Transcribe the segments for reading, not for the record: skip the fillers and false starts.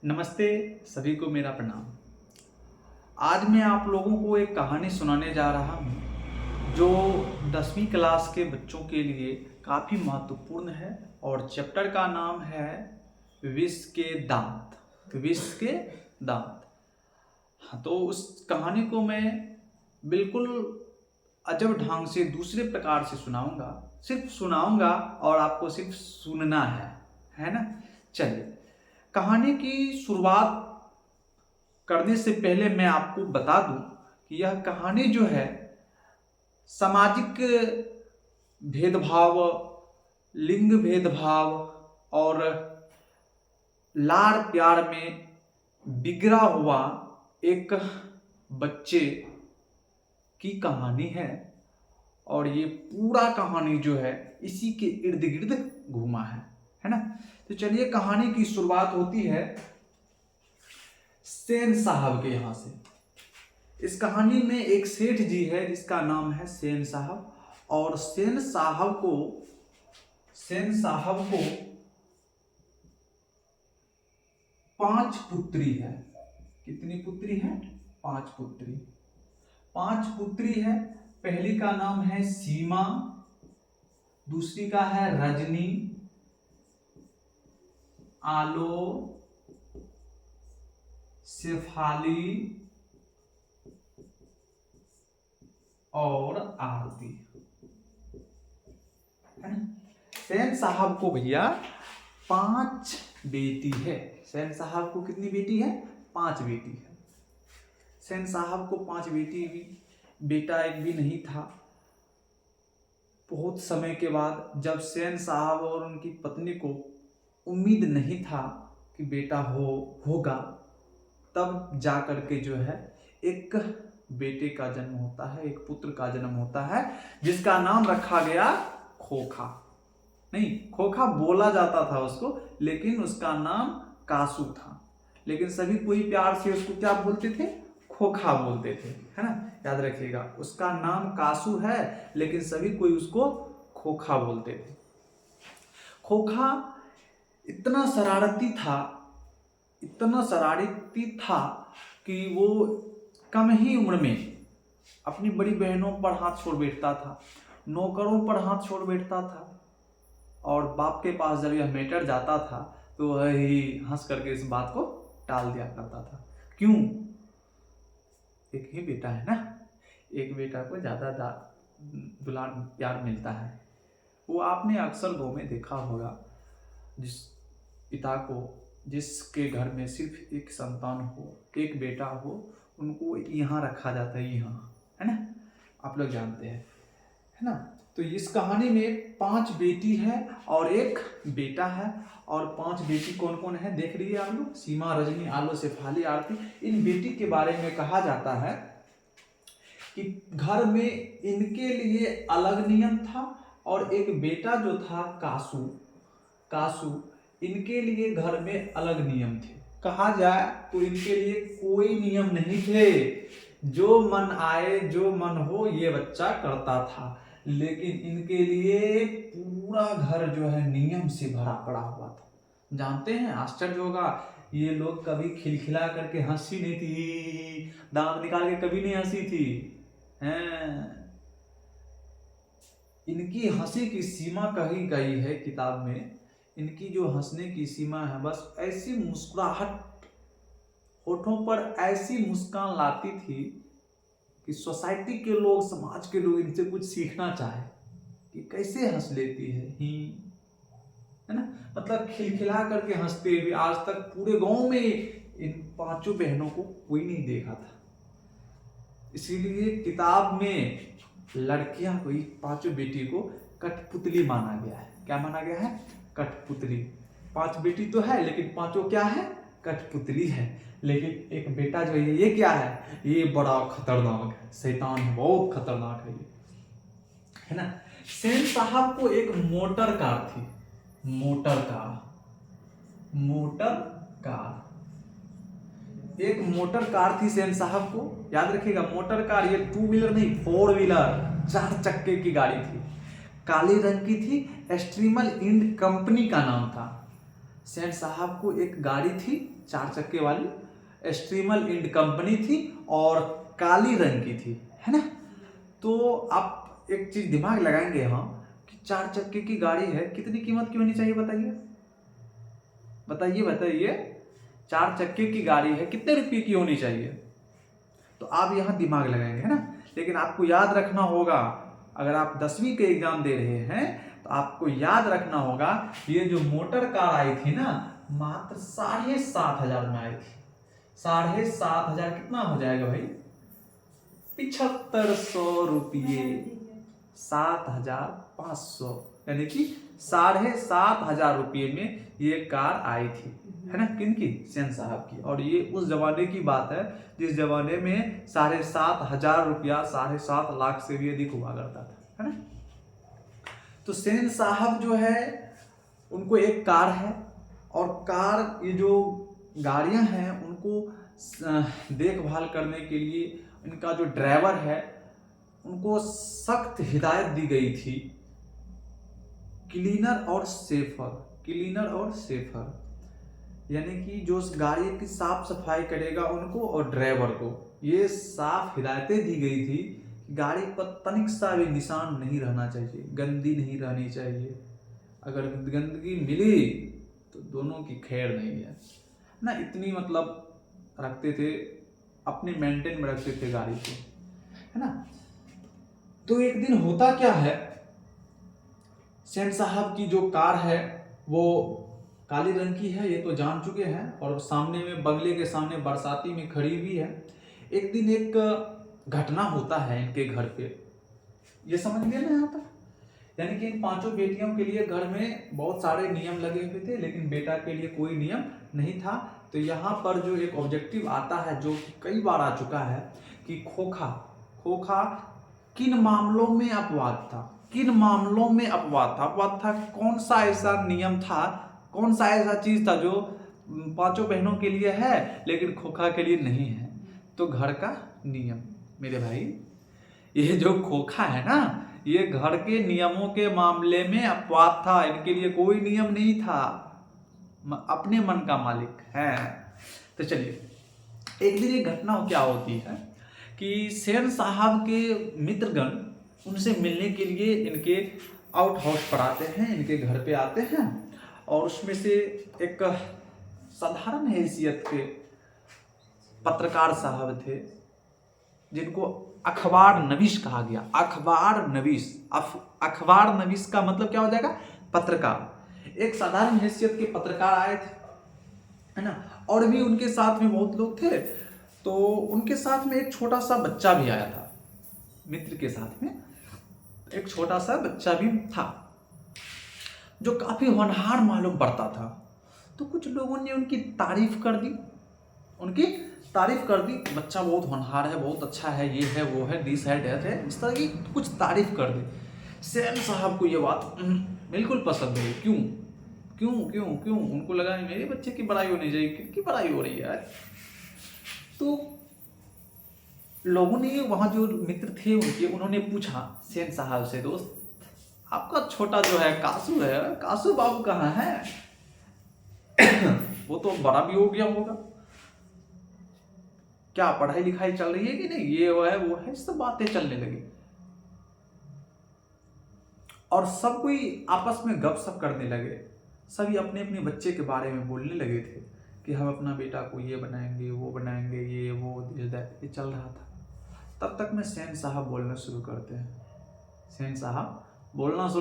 नमस्ते सभी को मेरा प्रणाम। आज मैं आप लोगों को एक कहानी सुनाने जा रहा हूँ जो 10वीं क्लास के बच्चों के लिए काफ़ी महत्वपूर्ण है और चैप्टर का नाम है विष के दांत। विष के दांत। हाँ, तो उस कहानी को मैं बिल्कुल अजब ढंग से दूसरे प्रकार से सुनाऊंगा। सिर्फ सुनाऊंगा और आपको सिर्फ सुनना है ना। चलिए, कहानी की शुरुआत करने से पहले मैं आपको बता दूं कि यह कहानी जो है सामाजिक भेदभाव, लिंग भेदभाव और लाड़ प्यार में बिगड़ा हुआ एक बच्चे की कहानी है। और ये पूरा कहानी जो है इसी के इर्द गिर्द घूमा है ना। तो चलिए, कहानी की शुरुआत होती है सेन साहब के यहाँ से। इस कहानी में एक सेठ जी है जिसका नाम है सेन साहब, और सेन साहब को 5 पुत्री है। कितनी पुत्री है? 5 पुत्री। 5 पुत्री है। पहली का नाम है सीमा, दूसरी का है रजनी, आलो, शेफाली और आरती, है ना। सेन साहब को भैया 5 बेटी है। सेन साहब को कितनी बेटी है? 5 बेटी है। सेन साहब को 5 बेटी भी, बेटा एक भी नहीं था। बहुत समय के बाद जब सेन साहब और उनकी पत्नी को उम्मीद नहीं था कि बेटा होगा, तब जा करके जो है एक बेटे का जन्म होता है, एक पुत्र का जन्म होता है, जिसका नाम रखा गया खोखा। नहीं, खोखा बोला जाता था उसको, लेकिन उसका नाम कासू था। लेकिन सभी कोई प्यार से उसको क्या बोलते थे? खोखा बोलते थे, है ना। याद रखिएगा, उसका नाम कासू है लेकिन सभी कोई उसको खोखा बोलते थे। खोखा इतना शरारती था कि वो कम ही उम्र में अपनी बड़ी बहनों पर हाथ छोड़ बैठता था, नौकरों पर हाथ छोड़ बैठता था, और बाप के पास जब यह मैटर जाता था तो वही हंस करके इस बात को टाल दिया करता था। क्यों? एक ही बेटा है ना, एक बेटा को ज्यादा दुलार प्यार मिलता है। वो आपने अक्सर गाँव में देखा होगा, जिस पिता को, जिसके घर में सिर्फ एक संतान हो, एक बेटा हो, उनको यहाँ रखा जाता है, यहाँ, है ना। आप लोग जानते हैं, है ना। तो इस कहानी में 5 बेटी है और एक बेटा है। और 5 बेटी कौन कौन है देख लीजिए आप लोग। सीमा, रजनी, आलो, शेफाली, आरती। इन बेटी के बारे में कहा जाता है कि घर में इनके लिए अलग नियम था, और एक बेटा जो था कासू, इनके लिए घर में अलग नियम थे। कहा जाए तो इनके लिए कोई नियम नहीं थे। जो मन आए, जो मन हो, ये बच्चा करता था। लेकिन इनके लिए पूरा घर जो है नियम से भरा पड़ा हुआ था। जानते हैं, आश्चर्य होगा, ये लोग कभी खिलखिला करके हंसी नहीं थी, दांत निकाल के कभी नहीं हंसी थी, हैं। इनकी हंसी की सीमा कही गई है किताब में। इनकी जो हंसने की सीमा है, बस ऐसी मुस्कुराहट, होठों पर ऐसी मुस्कान लाती थी कि सोसाइटी के लोग, समाज के लोग इनसे कुछ सीखना चाहे कि कैसे हंस लेती है ना। मतलब खिलखिला करके हंसते हुए आज तक पूरे गांव में इन 5 बहनों को कोई नहीं देखा था। इसीलिए किताब में लड़कियां को, 5 बेटी को कठपुतली माना गया है। क्या माना गया है? कठपुतली। 5 बेटी तो है लेकिन 5 क्या है? कठपुतली है। लेकिन एक बेटा जो है, ये क्या है? ये बड़ा खतरनाक है, शैतान है, बहुत खतरनाक है ये, है ना। सेन साहब को एक मोटर कार थी। एक मोटर कार थी सेन साहब को। याद रखिएगा, मोटर कार ये 2 व्हीलर नहीं, 4 व्हीलर, 4 चक्के की गाड़ी थी। काले रंग की थी। स्ट्रीमल इंड कंपनी का नाम था। सेन साहब को एक गाड़ी थी 4 चक्के वाली, स्ट्रीमल इंड कंपनी थी और काली रंग की थी, है ना। तो आप एक चीज दिमाग लगाएंगे यहाँ कि 4 चक्के की गाड़ी है, कितनी कीमत की होनी चाहिए बताइए, बताइए बताइए। 4 चक्के की गाड़ी है, कितने रुपये की होनी चाहिए। तो आप यहाँ दिमाग लगाएंगे, है ना। लेकिन आपको याद रखना होगा, अगर आप 10वीं के एग्जाम दे रहे हैं तो आपको याद रखना होगा ये जो मोटर कार आई थी ना, मात्र 7,500 में आई थी। 7,500 कितना हो जाएगा भाई, 7500 रुपये, 7,500, यानी कि 7,500 रुपये में ये कार आई थी, है ना। किनकी, सेन साहब की। और ये उस जमाने की बात है जिस जमाने में 7,500 रुपया 7.5 लाख से भी अधिक हुआ करता था, है ना। तो सेन साहब जो है उनको एक कार है, और कार, ये जो गाड़ियां हैं उनको देखभाल करने के लिए इनका जो ड्राइवर है उनको सख्त हिदायत दी गई थी, क्लीनर और सेफर, क्लीनर और सेफर, यानी कि जो उस गाड़ी की साफ सफाई करेगा उनको और ड्राइवर को ये साफ हिदायतें दी गई थी कि गाड़ी पर तनिक सा भी निशान नहीं रहना चाहिए, गंदी नहीं रहनी चाहिए। अगर गंदगी मिली तो दोनों की खैर नहीं है ना। इतनी मतलब रखते थे, अपने मेंटेन में रखते थे गाड़ी को, है ना। तो एक दिन होता क्या है, सेन साहब की जो कार है वो काली रंग की है, ये तो जान चुके हैं, और सामने में बंगले के सामने बरसाती में खड़ी हुई है। एक दिन एक घटना होता है इनके घर पे, ये समझ गए ना यहाँ तक। यानी कि इन 5 बेटियों के लिए घर में बहुत सारे नियम लगे हुए थे, लेकिन बेटा के लिए कोई नियम नहीं था। तो यहाँ पर जो एक ऑब्जेक्टिव आता है जो कई बार आ चुका है कि खोखा किन मामलों में अपवाद था, किन मामलों में अपवाद था, कौन सा ऐसा नियम था, कौन सा ऐसा चीज था जो 5 बहनों के लिए है लेकिन खोखा के लिए नहीं है। तो घर का नियम मेरे भाई, ये जो खोखा है ना, ये घर के नियमों के मामले में अपवाद था, इनके लिए कोई नियम नहीं था, अपने मन का मालिक है। तो चलिए एक दिन एक घटना क्या होती है कि सेन साहब के मित्रगण उनसे मिलने के लिए इनके आउट हाउस पर आते हैं, इनके घर पे आते हैं, और उसमें से एक साधारण हैसियत के पत्रकार साहब थे जिनको अखबार नवीस कहा गया। अखबार नवीस का मतलब क्या हो जाएगा, पत्रकार। एक साधारण हैसियत के पत्रकार आए थे, है ना, और भी उनके साथ में बहुत लोग थे। तो उनके साथ में एक छोटा सा बच्चा भी आया था, मित्र के साथ में एक छोटा सा बच्चा भी था जो काफी होनहार मालूम पड़ता था। तो कुछ लोगों ने उनकी तारीफ कर दी, बच्चा बहुत होनहार है, बहुत अच्छा है, ये है वो है, दिस है डेट है, इस तरह की कुछ तारीफ कर दी। सेन साहब को ये बात बिल्कुल पसंद नहीं। क्यों उनको लगा मेरे बच्चे की बड़ाई होनी चाहिए, किसकी बड़ाई हो रही है यार। तो लोगों ने, वहां जो मित्र थे उनके, उन्होंने पूछा सेन साहब से, दोस्त आपका छोटा जो है कासू बाबू कहाँ है? वो तो बड़ा भी हो गया होगा, क्या पढ़ाई लिखाई चल रही है कि नहीं, ये वो है, सब बातें चलने लगी। और सब कोई आपस में गपशप करने लगे, सभी अपने अपने बच्चे के बारे में बोलने लगे थे कि हम अपना बेटा को ये बनाएंगे, वो बनाएंगे, ये वो ये चल रहा था। तब तक में सेन साहब बोलना शुरू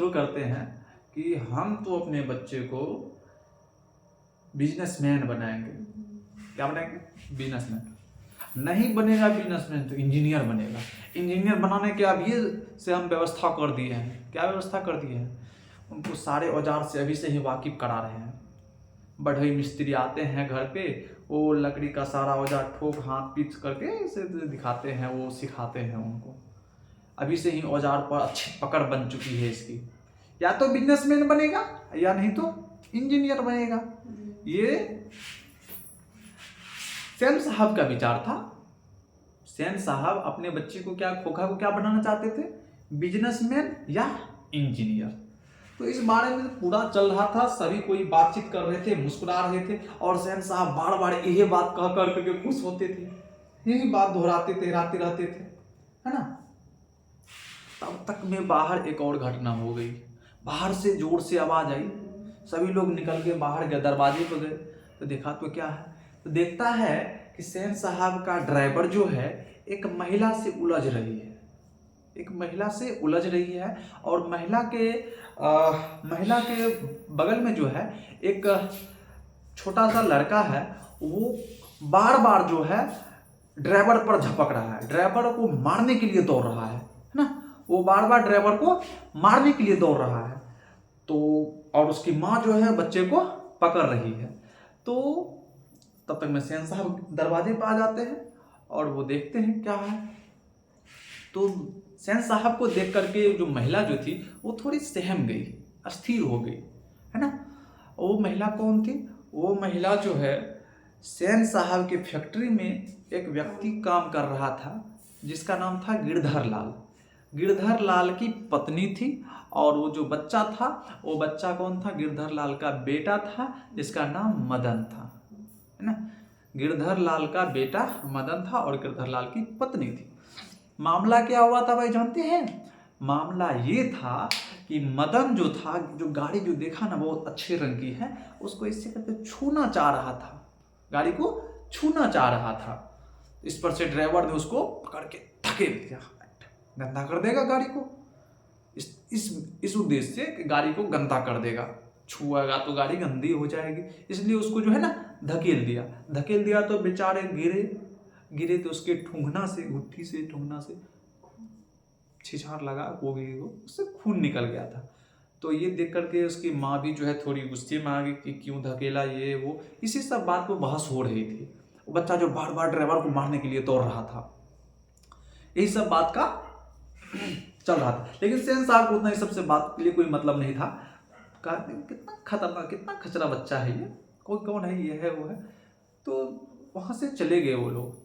करते हैं कि हम तो अपने बच्चे को बिजनेसमैन बनाएंगे। क्या बनाएंगे? बिजनेसमैन। नहीं बनेगा बिजनेसमैन तो इंजीनियर बनेगा। इंजीनियर बनाने के अभी से हम व्यवस्था कर दिए हैं। क्या व्यवस्था कर दिए हैं? उनको सारे औजार से अभी से ही वाकिफ करा रहे हैं। बढ़ई मिस्त्री आते हैं घर पे, वो लकड़ी का सारा औजार ठोक हाथ पीट करके इसे दिखाते हैं, वो सिखाते हैं उनको। अभी से ही औजार पर अच्छी पकड़ बन चुकी है इसकी। या तो बिजनेसमैन बनेगा या नहीं तो इंजीनियर बनेगा। ये सेन साहब का विचार था। सेन साहब अपने बच्चे को खोखा को क्या बनाना चाहते थे? बिजनेसमैन या इंजीनियर। तो इस बारे में पूरा चल रहा था, सभी कोई बातचीत कर रहे थे, मुस्कुरा रहे थे, और सैन साहब बार बार यही बात कह कर के खुश होते थे, यही बात दोहराते थे, रहते थे, है ना। तब तक में बाहर एक और घटना हो गई। बाहर से जोर से आवाज आई, सभी लोग निकल के बाहर गए, दरवाजे पर गए तो देखा तो क्या है, तो देखता है कि सैन साहब का ड्राइवर जो है एक महिला से उलझ रही है, एक महिला से उलझ रही है, और महिला के बगल में जो है एक छोटा सा लड़का है, वो बार बार जो है ड्राइवर पर झपक रहा है, ड्राइवर को मारने के लिए दौड़ रहा है ना, वो बार बार ड्राइवर को मारने के लिए दौड़ रहा है। तो और उसकी माँ जो है बच्चे को पकड़ रही है। तो तब तक में सैन साहब दरवाजे पर आ जाते हैं और वो देखते हैं क्या है। तो सैन साहब को देख करके जो महिला जो थी वो थोड़ी सहम गई, अस्थिर हो गई, है ना। वो महिला कौन थी? वो महिला जो है सैन साहब के फैक्ट्री में एक व्यक्ति काम कर रहा था जिसका नाम था गिरधर लाल। गिरधर लाल की पत्नी थी, और वो जो बच्चा था वो बच्चा कौन था? गिरधर लाल का बेटा था जिसका नाम मदन था, है ना। गिरधर लाल का बेटा मदन था और गिरधर लाल की पत्नी थी। मामला क्या हुआ था भाई जानते हैं? मामला ये था कि मदन जो था, जो गाड़ी जो देखा ना बहुत अच्छे रंग की है, उसको इससे करके छूना चाह रहा था, गाड़ी को छूना चाह रहा था। इस पर से ड्राइवर ने उसको पकड़ के धकेल दिया, गंदा कर देगा गाड़ी को, इस उद्देश्य से कि गाड़ी को गंदा कर देगा, छुएगा तो गाड़ी गंदी हो जाएगी, इसलिए उसको जो है ना धकेल दिया। तो बेचारे गिरे तो उसके ठूंघना से, घुट्टी से ठूंघना से छिछार लगा, वो भी उससे खून निकल गया था। तो ये देख करके उसकी माँ भी जो है थोड़ी गुस्से में आ गई कि क्यों धकेला, ये वो, इसी सब बात पर बहस हो रही थी। वो बच्चा जो बार बार ड्राइवर को मारने के लिए दौड़ रहा था, यही सब बात का चल रहा था। लेकिन सैन साहब को उतना इस सबसे बात के लिए कोई मतलब नहीं था। कितना खतरनाक, कितना खचरा बच्चा है ये, कौन है, ये है वो है। तो वहां से चले गए वो लोग,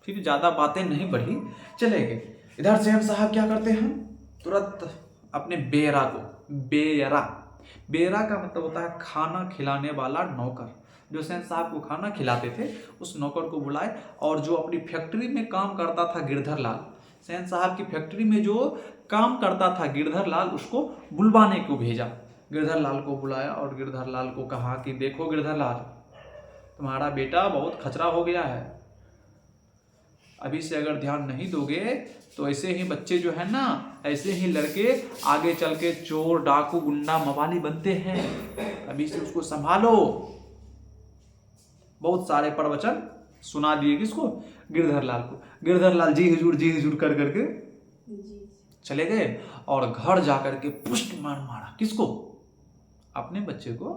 फिर ज्यादा बातें नहीं बढ़ी, चले गए। इधर सैन साहब क्या करते हैं, तुरंत अपने बेरा का मतलब होता है खाना खिलाने वाला नौकर, जो सैन साहब को खाना खिलाते थे, उस नौकर को बुलाए। और जो अपनी फैक्ट्री में काम करता था गिरधर लाल, सैन साहब की फैक्ट्री में जो काम करता था गिरधर लाल, उसको बुलवाने को भेजा। गिरधर लाल को बुलाया और गिरधर लाल को कहा कि देखो गिरधर लाल, तुम्हारा बेटा बहुत खचरा हो गया है, अभी से अगर ध्यान नहीं दोगे तो ऐसे ही बच्चे जो है ना, ऐसे ही लड़के आगे चल के चोर, डाकू, गुंडा, मवाली बनते हैं, अभी से उसको संभालो। बहुत सारे प्रवचन सुना दिए किसको? गिरधर लाल को। गिरधर लाल जी हुजूर कर करके चले गए और घर जाकर के पुष्ट मारा। किसको? अपने बच्चे को,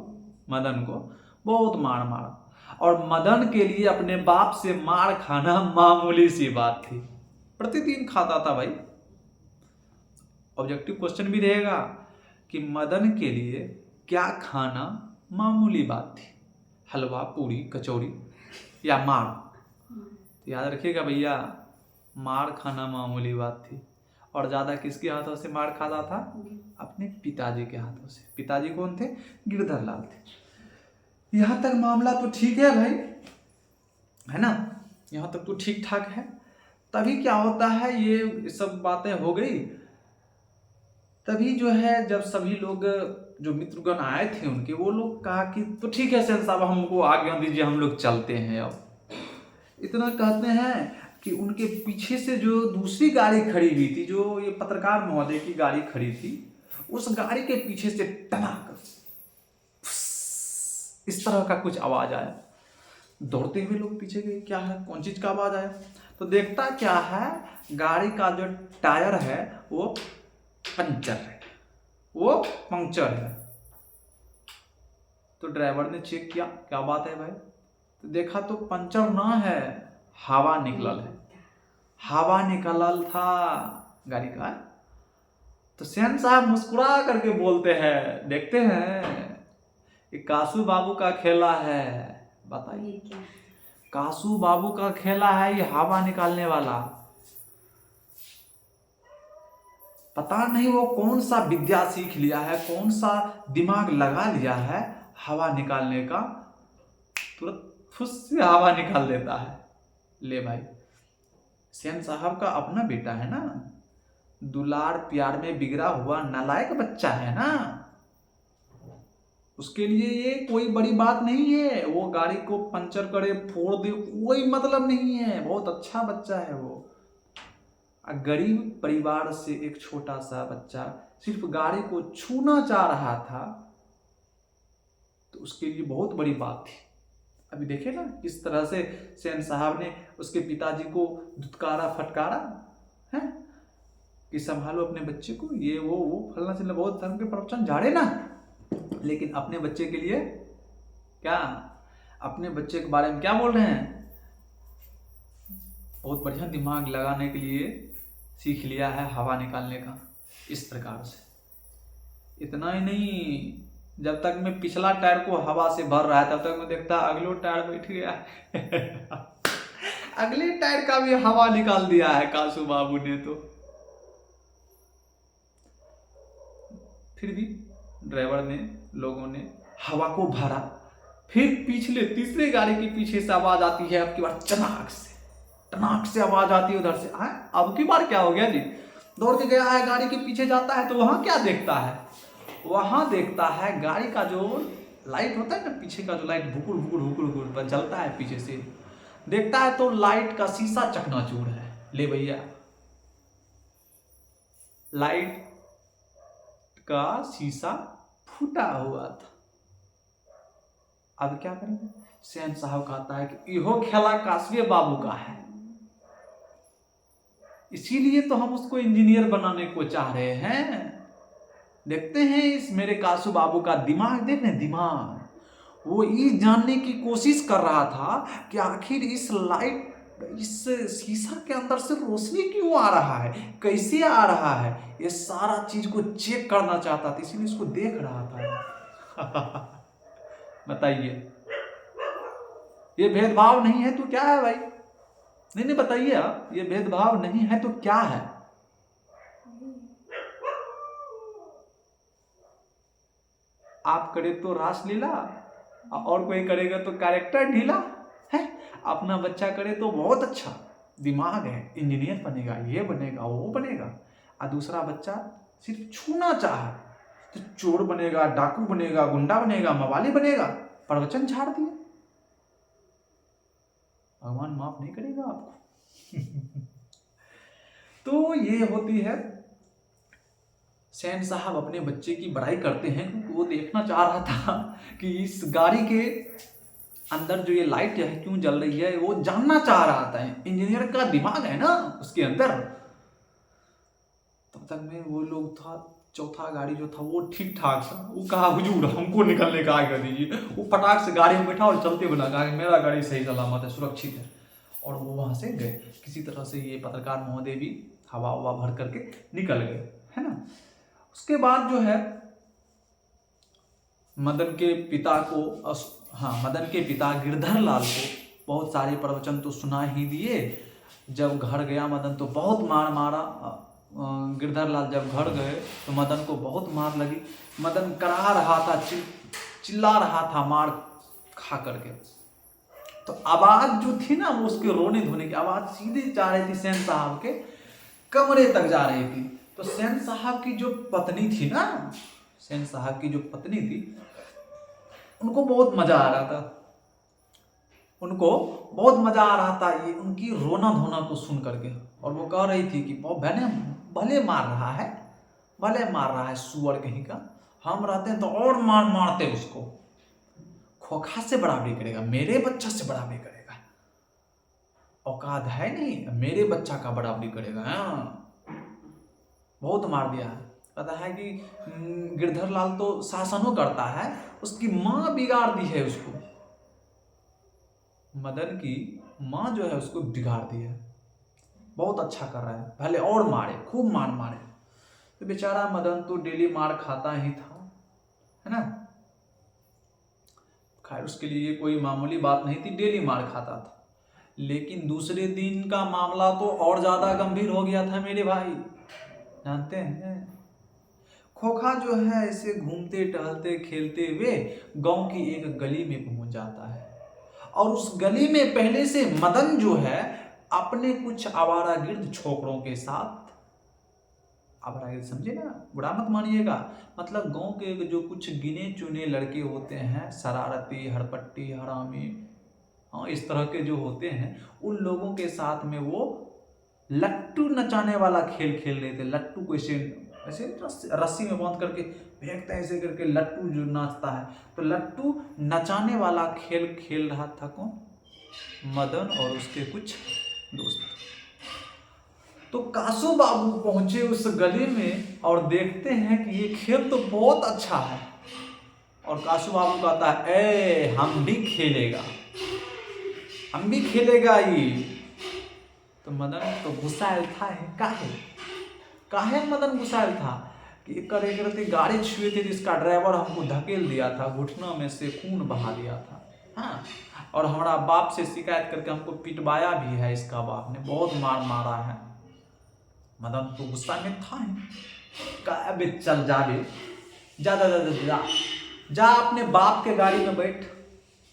मदन को बहुत मारा। और मदन के लिए अपने बाप से मार खाना मामूली सी बात थी, प्रतिदिन खाता था भाई। ऑब्जेक्टिव क्वेश्चन भी रहेगा कि मदन के लिए क्या खाना मामूली बात थी, हलवा, पूरी, कचौरी या मार? याद रखिएगा भैया, मार खाना मामूली बात थी। और ज्यादा किसके हाथों से मार खाता था? अपने पिताजी के हाथों से। पिताजी कौन थे? गिरधर लाल थे। यहां तक मामला तो ठीक है भाई, है ना, यहां तक तो ठीक ठाक है। तभी क्या होता है, ये सब बातें हो गई, तभी जो है जब सभी लोग जो मित्रगण आए थे उनके, वो लोग कहा कि तो ठीक है सैन साहब, हमको आज्ञा दीजिए, हम लोग चलते हैं। अब इतना कहते हैं कि उनके पीछे से जो दूसरी गाड़ी खड़ी हुई थी, जो ये पत्रकार महोदय की गाड़ी खड़ी थी, उस गाड़ी के पीछे से टनाक इस तरह का कुछ आवाज आया। दौड़ते हुए लोग पीछे गए, क्या है, कौन चीज का आवाज आया? तो देखता क्या है, गाड़ी का जो टायर है वो पंक्चर है। तो ड्राइवर ने चेक किया, क्या बात है भाई? तो देखा तो पंचर ना है, हवा निकलल है, हवा निकलल था गाड़ी का। तो सैन साहब मुस्कुरा करके बोलते हैं, देखते हैं ये कासू बाबू का खेला है। बताइए, कासू बाबू का खेला है ये हवा निकालने वाला। पता नहीं वो कौन सा विद्या सीख लिया है, कौन सा दिमाग लगा लिया है हवा निकालने का, तुरंत फुस से हवा निकाल देता है। ले भाई, सेन साहब का अपना बेटा है ना, दुलार प्यार में बिगड़ा हुआ नालायक बच्चा है ना, उसके लिए ये कोई बड़ी बात नहीं है। वो गाड़ी को पंचर करे फोड़ दे, कोई मतलब नहीं है, बहुत अच्छा बच्चा है वो। गरीब परिवार से एक छोटा सा बच्चा सिर्फ गाड़ी को छूना चाह रहा था, तो उसके लिए बहुत बड़ी बात थी। अभी देखे ना किस तरह से सेन साहब ने उसके पिताजी को धुतकारा फटकारा है कि संभालो अपने बच्चे को, ये वो फलना चिल्ला, बहुत धर्म के प्रवचन झाड़े ना, लेकिन अपने बच्चे के लिए क्या, अपने बच्चे के बारे में क्या बोल रहे हैं, बहुत बढ़िया दिमाग लगाने के लिए सीख लिया है हवा निकालने का इस प्रकार से। इतना ही नहीं, जब तक मैं पिछला टायर को हवा से भर रहा है तब तक मैं देखता अगले टायर बैठ गया अगले टायर का भी हवा निकाल दिया है कासू बाबू ने। तो फिर भी ड्राइवर ने, लोगों ने हवा को भरा, फिर पिछले तीसरे गाड़ी के पीछे से आवाज आती है, अब की बार टनाक से आवाज आती है उधर से। अब की बार क्या हो गया जी, दौड़ के गया है, गाड़ी के पीछे जाता है तो वहां क्या देखता है, वहां देखता है गाड़ी का जो लाइट होता है ना, पीछे का जो लाइट भुकुर भुकुर भुकुर भुकुर जलता है पीछे से, देखता है तो लाइट का शीशा चकनाचूर है। ले भैया, लाइट का शीशा फूटा हुआ था। अब क्या करेंगे, सेन साहब कहता है कि इहो खेला कासवे बाबू का है, इसीलिए तो हम उसको इंजीनियर बनाने को चाह रहे हैं। देखते हैं इस मेरे कासू बाबू का दिमाग, देख रहे दिमाग, वो ये जानने की कोशिश कर रहा था कि आखिर इस लाइट, इस शीशा के अंदर से रोशनी क्यों आ रहा है, कैसे आ रहा है, ये सारा चीज को चेक करना चाहता था, इसीलिए इसको देख रहा था बताइए, ये भेदभाव नहीं है तो क्या है भाई, नहीं बताइए आप, ये भेदभाव नहीं है तो क्या है। आप करे तो रासलीला, और कोई करेगा तो कैरेक्टर ढीला है, अपना बच्चा करे तो बहुत अच्छा दिमाग है, इंजीनियर बनेगा, ये बनेगा, वो बनेगा, और दूसरा बच्चा सिर्फ छूना चाहे तो चोर बनेगा, डाकू बनेगा, गुंडा बनेगा, मवाली बनेगा, प्रवचन झाड़ दिया। भगवान माफ नहीं करेगा आपको तो ये होती है, सेन साहब अपने बच्चे की बड़ाई करते हैं क्योंकि वो देखना चाह रहा था कि इस गाड़ी के अंदर जो ये लाइट है क्यों जल रही है, वो जानना चाह रहा था। इंजीनियर का दिमाग है ना उसके अंदर। तब तक में वो लोग था, चौथा गाड़ी जो था वो ठीक ठाक था, वो कहा हुजूर हमको निकलने का आज्ञा दीजिए, वो फटाक से गाड़ी में बैठा और चलते बना, कहा मेरा गाड़ी सही सलामत है, सुरक्षित है, और वो वहां से गए। किसी तरह से ये पत्रकार महोदय भी हवा हवा भर करके निकल गए, है ना। उसके बाद जो है मदन के पिता को, मदन के पिता गिरधर लाल को बहुत सारे प्रवचन तो सुना ही दिए। जब घर गया मदन तो बहुत मार मारा, गिरधर लाल जब घर गए तो मदन को बहुत मार लगी, मदन करा रहा था, चिल्ला रहा था मार खा करके। तो आवाज जो थी ना वो उसके रोने धोने की आवाज सीधे जा रही थी, सेन साहब के कमरे तक जा रही थी। तो सेन साहब की जो पत्नी थी ना, सेन साहब की जो पत्नी थी, उनको बहुत मजा आ रहा था, उनको बहुत मजा आ रहा था ये उनकी रोना धोना को सुन करके। और वो कह रही थी कि भले मार रहा है, भले मार रहा है सुअर कहीं का, हम रहते हैं तो और मारते उसको, खोखा से बराबरी करेगा, मेरे बच्चा से बराबरी करेगा, औकात है नहीं, मेरे बच्चा का बराबरी करेगा। बहुत मार दिया है। पता है कि गिरधर लाल तो शासनों करता है, उसकी माँ बिगाड़ दी है उसको, मदन की माँ जो है उसको बिगाड़ दी है। बहुत अच्छा कर रहा है, भले और मारे, खूब मारे। तो बेचारा मदन तो डेली मार खाता ही था, है ना। खैर उसके लिए कोई मामूली बात नहीं थी, डेली मार खाता था। लेकिन दूसरे दिन का मामला तो और ज्यादा गंभीर हो गया था मेरे भाई। जानते हैं? खोखा जो है ऐसे घूमते टहलते खेलते हुए गांव की एक गली में पहुंच जाता है, और उस गली में पहले से मदन जो है अपने कुछ आवारागिर्द छोकरों के साथ, आवारागिर्द समझे ना, बुरा मत मानिएगा, मतलब गांव के जो कुछ गिने चुने लड़के होते हैं, शरारती, हड़पट्टी, हरामी, हाँ इस तरह के जो होते हैं, उन लोगों के साथ में वो लट्टू नचाने वाला खेल खेल रहे थे। लट्टू को ऐसे ऐसे रस्सी में बांध करके फेंकते हैं, ऐसे करके लट्टू जो नाचता है, तो लट्टू नचाने वाला खेल खेल रहा था कौन? मदन और उसके कुछ दोस्त। तो कासू बाबू पहुंचे उस गली में और देखते हैं कि ये खेल तो बहुत अच्छा है, और कासू बाबू कहता है ए हम भी खेलेगा, हम भी खेलेगा ये। तो मदन तो गुस्साइल था, काहे मदन गुस्साइल था कि एक गाड़ी छुए थे जिसका ड्राइवर हमको धकेल दिया था, घुटना में से खून बहा दिया था, हाँ, और हमारा बाप से शिकायत करके हमको पिटवाया भी है, इसका बाप ने बहुत मार मारा है। मदन तो गुस्सा में था, बे चल जा बे, जा जा जा जा जा, जा अपने बाप के गाड़ी में बैठ,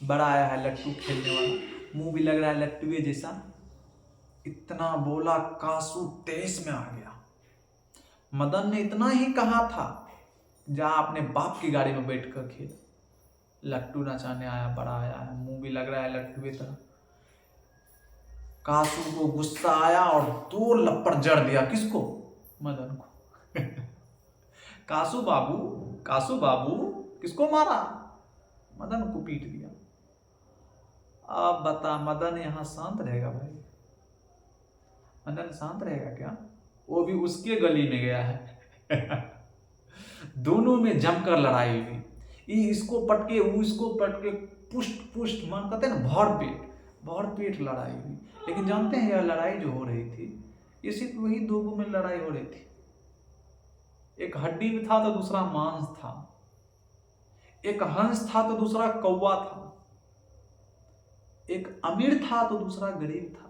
बड़ा आया है लट्टू खेलने वाला, मुंह भी लग रहा है लट्टुए जैसा। इतना बोला, कासू तेज में आ गया। मदन ने इतना ही कहा था, जा अपने बाप की गाड़ी में बैठ कर खेल, लट्टू नचाने आया, बड़ा आया है, मुंह भी लग रहा है लट्टुए तरह। कासू को गुस्सा आया और 2 लप्पड़ जड़ दिया, किसको? मदन को। कासू बाबू किसको मारा? मदन को पीट दिया। अब बता, मदन यहां शांत रहेगा भाई? मदन शांत रहेगा क्या? वो भी उसके गली में गया है। दोनों में जमकर लड़ाई हुई, ये इसको पटके वो इसको पटके, पुष्ट मान कहते हैं ना, भर पेट लड़ाई हुई। लेकिन जानते हैं यह लड़ाई जो हो रही थी, ये सिर्फ वही 2 में लड़ाई हो रही थी। एक हड्डी में था तो दूसरा मांस था, एक हंस था तो दूसरा कौवा था, एक अमीर था तो दूसरा गरीब था,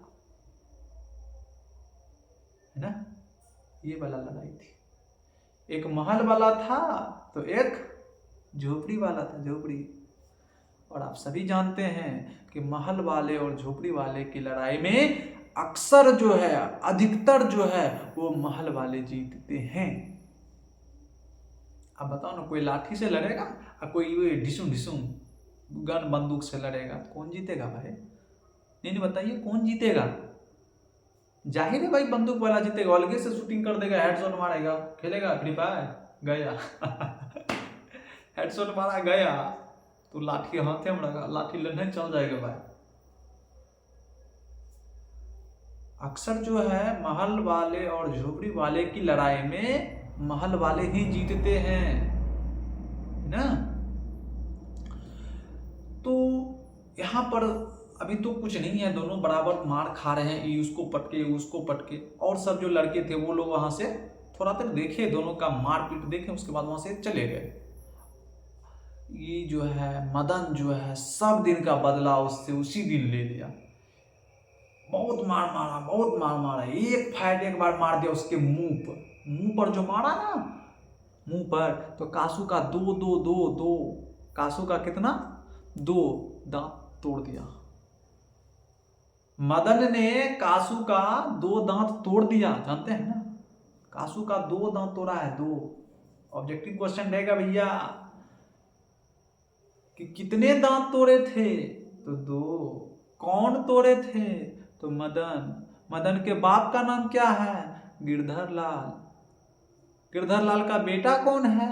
है ना? ये वाला लड़ाई थी। एक महल वाला था तो एक झोपड़ी वाला था, झोपड़ी। और आप सभी जानते हैं कि महल वाले और झोपड़ी वाले की लड़ाई में अक्सर जो है, अधिकतर जो है, वो महल वाले जीतते हैं। अब बताओ ना, कोई लाठी से लड़ेगा और कोई ढिसुम गन बंदूक से लड़ेगा, तो कौन जीतेगा भाई? नहीं बताइए, कौन जीतेगा? जाहिर है भाई बंदूक वाला जीतेगा, अलगे से शूटिंग कर देगा, हेडशॉट मारेगा, खेलेगा फ्री फायर, गया। हेडशॉट मारा गया तो लाठी हाथे में लगा, लाठी लेने चल जाएगा भाई। अक्सर जो है महल वाले और झोपड़ी वाले की लड़ाई में महल वाले ही जीतते हैं ना। तो यहां पर अभी तो कुछ नहीं है, दोनों बराबर मार खा रहे हैं, ये उसको पटके, और सब जो लड़के थे वो लोग वहां से थोड़ा देर देखे, दोनों का मारपीट देखे, उसके बाद वहां से चले गए। ये जो है मदन जो है सब दिन का बदला उससे उसी दिन ले लिया। बहुत मार मारा, एक फाइट एक बार मार दिया उसके मुंह पर जो मारा ना, मुंह पर, तो कासू का दो कासू का कितना 2 दांत तोड़ दिया। मदन ने कासू का 2 दांत तोड़ दिया, जानते हैं ना, कासू का 2 दांत तोड़ा है, 2। ऑब्जेक्टिव क्वेश्चन रहेगा भैया कि कितने दांत तोड़े थे? तो 2। कौन तोड़े थे? तो मदन के बाप का नाम क्या है? गिरधर लाल का बेटा कौन है?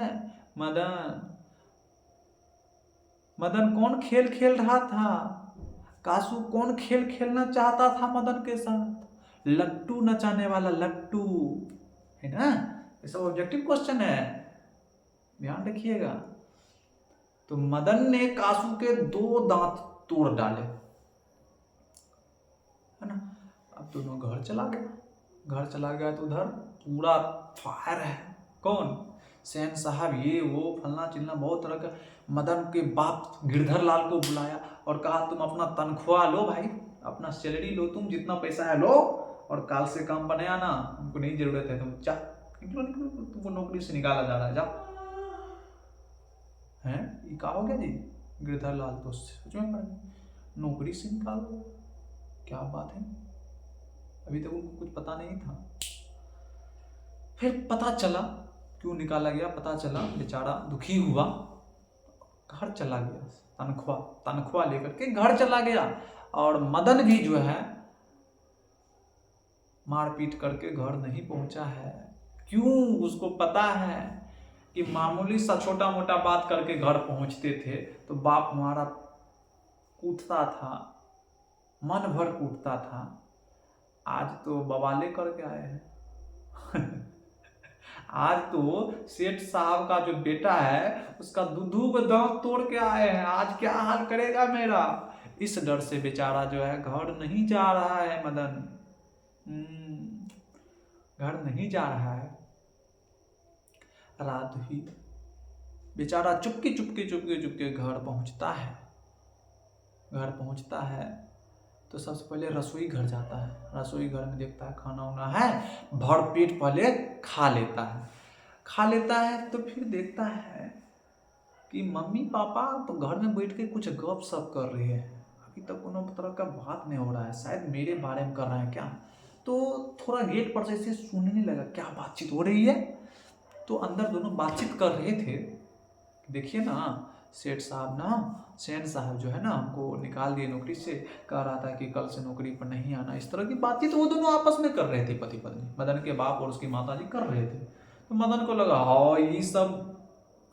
मदन कौन खेल खेल रहा था? कासू कौन खेल खेलना चाहता था मदन के साथ? लट्टू नचाने वाला, लट्टू, है ना। ये सब ऑब्जेक्टिव क्वेश्चन है, ध्यान रखिएगा। तो मदन ने कासू के 2 दांत तोड़ डाले, है ना। अब दोनों घर चला गया तो उधर पूरा फायर है। कौन? सेन साहब, ये वो फलना चिलना बहुत तरह का। मदन के बाप गिरधर लाल को बुलाया और कहा तुम अपना तनख्वाह लो भाई, अपना सैलरी लो, तुम जितना पैसा है लो, और काल से काम बनाया ना, हमको नहीं जरूरत है, तुम निकलो निकलो, तुमको नौकरी से निकाला जा रहा है, जाओ। हैं, ये कहा हो गया जी गिरधर लाल, तो सोच में पड़ गए, नौकरी से निकाल दो, क्या बात है। अभी तक उनको कुछ पता नहीं था। फिर पता चला क्यों निकाला गया, पता चला, बेचारा दुखी हुआ, घर चला गया, तनख्वाह लेकर के घर चला गया। और मदन भी जो है मारपीट करके घर नहीं पहुंचा है। क्यों? उसको पता है कि मामूली सा छोटा मोटा बात करके घर पहुंचते थे तो बाप हमारा कूटता था, मन भर कूटता था। आज तो बवाले करके आए हैं। आज तो सेठ साहब का जो बेटा है उसका दूधू को दांत तोड़ के आए हैं। आज क्या हाल करेगा मेरा, इस डर से बेचारा जो है घर नहीं जा रहा है मदन। घर नहीं जा रहा है। रात हुई, बेचारा चुपके चुपके चुपके चुपके घर पहुंचता है। घर पहुंचता है तो सबसे पहले रसोई घर जाता है। रसोई घर में देखता है खाना वाना है, भर पेट पहले खा लेता है। खा लेता है तो फिर देखता है कि मम्मी पापा तो घर में बैठ के कुछ गप सप कर रहे हैं। अभी तक कोनो तरह का बात नहीं हो रहा है, शायद मेरे बारे में कर रहे हैं क्या। तो थोड़ा गेट पर से ऐसे सुनने लगा क्या बातचीत हो रही है। तो अंदर दोनों बातचीत कर रहे थे। देखिए ना, सेठ साहब जो है ना हमको निकाल दिए नौकरी से, कह रहा था कि कल से नौकरी पर नहीं आना। इस तरह की बातचीत वो दोनों आपस में कर रहे थे, पति पत्नी, मदन के बाप और उसकी माता जी कर रहे थे। तो मदन को लगा हाँ ये सब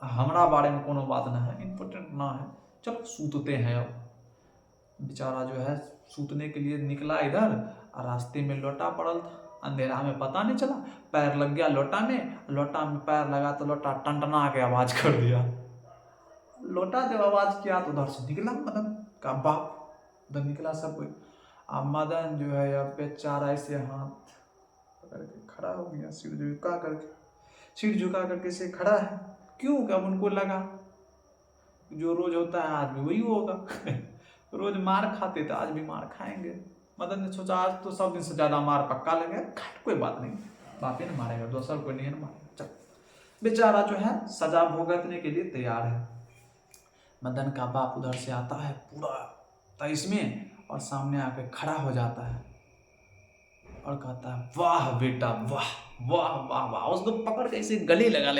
हमारा बारे में कोनो बात ना है, इम्पोर्टेंट ना है, चलो सूतते हैं। अब बेचारा जो है सूतने के लिए निकला इधर, और रास्ते में लोटा पड़ल था। अंधेरा में पता नहीं चला, पैर लग गया लोटा में पैर लगा तो लोटा टनटना के आवाज कर दिया। लोटा जब आवाज किया तो उधर से निकला मदन का बाप, उधर निकला सब कोई। अब मदन जो है अब बेचारा ऐसे हाथ पकड़ के खड़ा हो गया, सिर झुका करके से खड़ा है। क्यों? क्या उनको लगा जो रोज होता है आज भी वही होगा। रोज मार खाते थे, आज भी मार खाएंगे। मदन ने सोचा आज तो सब दिन से ज्यादा मार पक्का लगे, कोई बात नहीं, बापे ने मारेगा, दूसरा कोई नहीं मारेगा, चल। बेचारा जो है सजा भुगतने के लिए तैयार है। मदन का बाप उधर से आता है पूरा तईस में, और सामने आके खड़ा हो जाता है और कहता है वाह बेटा वाह वाह वाह वाह। उसको पकड़ के ऐसे गले लगा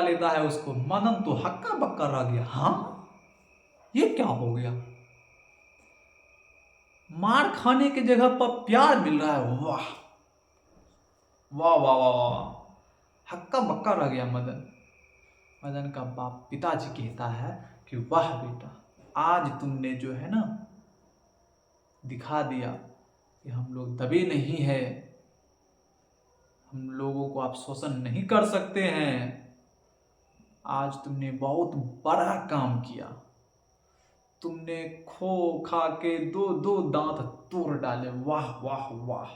लेता है उसको। मदन तो हक्का बक्का रह गया, हाँ ये क्या हो गया, मार खाने की जगह पर प्यार मिल रहा है, वाह वाह वाह वाह वाह। हक्का बक्का रह गया मदन का बाप पिताजी कहता है कि वाह बेटा, आज तुमने जो है ना दिखा दिया कि हम लोग दबे नहीं है, हम लोगों को आप शोषण नहीं कर सकते हैं। आज तुमने बहुत बड़ा काम किया, तुमने खो खा के दो दांत तोड़ डाले, वाह वाह वाह।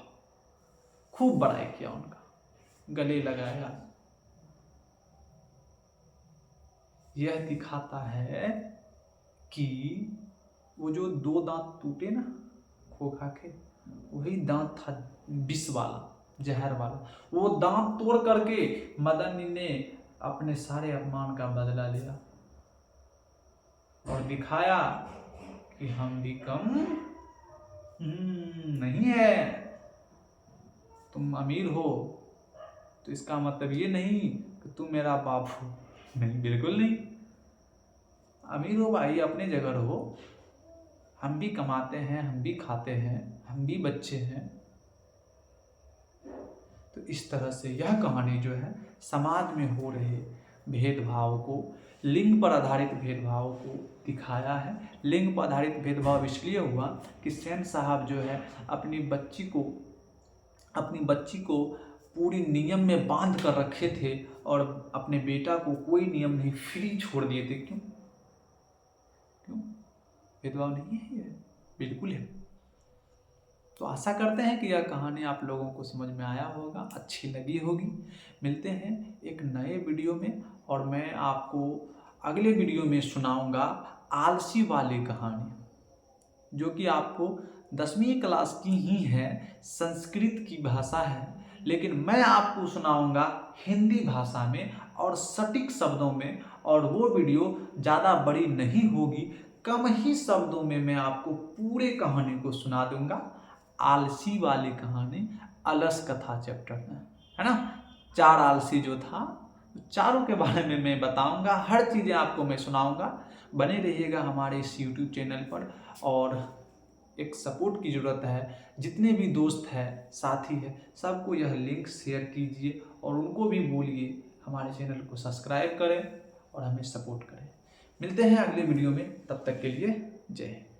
खूब बड़ाई किया उनका, गले लगाया। यह दिखाता है कि वो जो दो दांत टूटे ना खो खा के, वही दांत था विष वाला, जहर वाला। वो दांत तोड़ करके मदन ने अपने सारे अपमान का बदला लिया और दिखाया कि हम भी कम नहीं है। तुम अमीर हो तो इसका मतलब ये नहीं कि तुम मेरा बाप हो, नहीं, बिल्कुल नहीं। अमीर हो भाई, अपने जगह रहो, हम भी कमाते हैं, हम भी खाते हैं, हम भी बच्चे हैं। तो इस तरह से यह कहानी जो है समाज में हो रहे भेदभाव को, लिंग पर आधारित भेदभाव को दिखाया है। लिंग पर आधारित भेदभाव इसलिए हुआ कि सेन साहब जो है अपनी बच्ची को पूरी नियम में बांध कर रखे थे और अपने बेटा को कोई नियम नहीं, फ्री छोड़ दिए थे। क्यों? भेदभाव नहीं है ये, बिल्कुल है। तो आशा करते हैं कि यह कहानी आप लोगों को समझ में आया होगा, अच्छी लगी होगी। मिलते हैं एक नए वीडियो में, और मैं आपको अगले वीडियो में सुनाऊंगा आलसी वाली कहानी, जो कि आपको 10वीं क्लास की ही है, संस्कृत की भाषा है, लेकिन मैं आपको सुनाऊंगा हिंदी भाषा में और सटीक शब्दों में, और वो वीडियो ज़्यादा बड़ी नहीं होगी, कम ही शब्दों में मैं आपको पूरे कहानी को सुना दूंगा। आलसी वाली कहानी, अलस कथा चैप्टर में, है ना। 4 आलसी जो था, चारों के बारे में मैं बताऊंगा, हर चीज़ें आपको मैं सुनाऊंगा। बने रहिएगा हमारे इस यूट्यूब चैनल पर। और एक सपोर्ट की ज़रूरत है, जितने भी दोस्त हैं, साथी हैं, सबको यह लिंक शेयर कीजिए और उनको भी बोलिए हमारे चैनल को सब्सक्राइब करें और हमें सपोर्ट करें। मिलते हैं अगले वीडियो में, तब तक के लिए जय हिंद।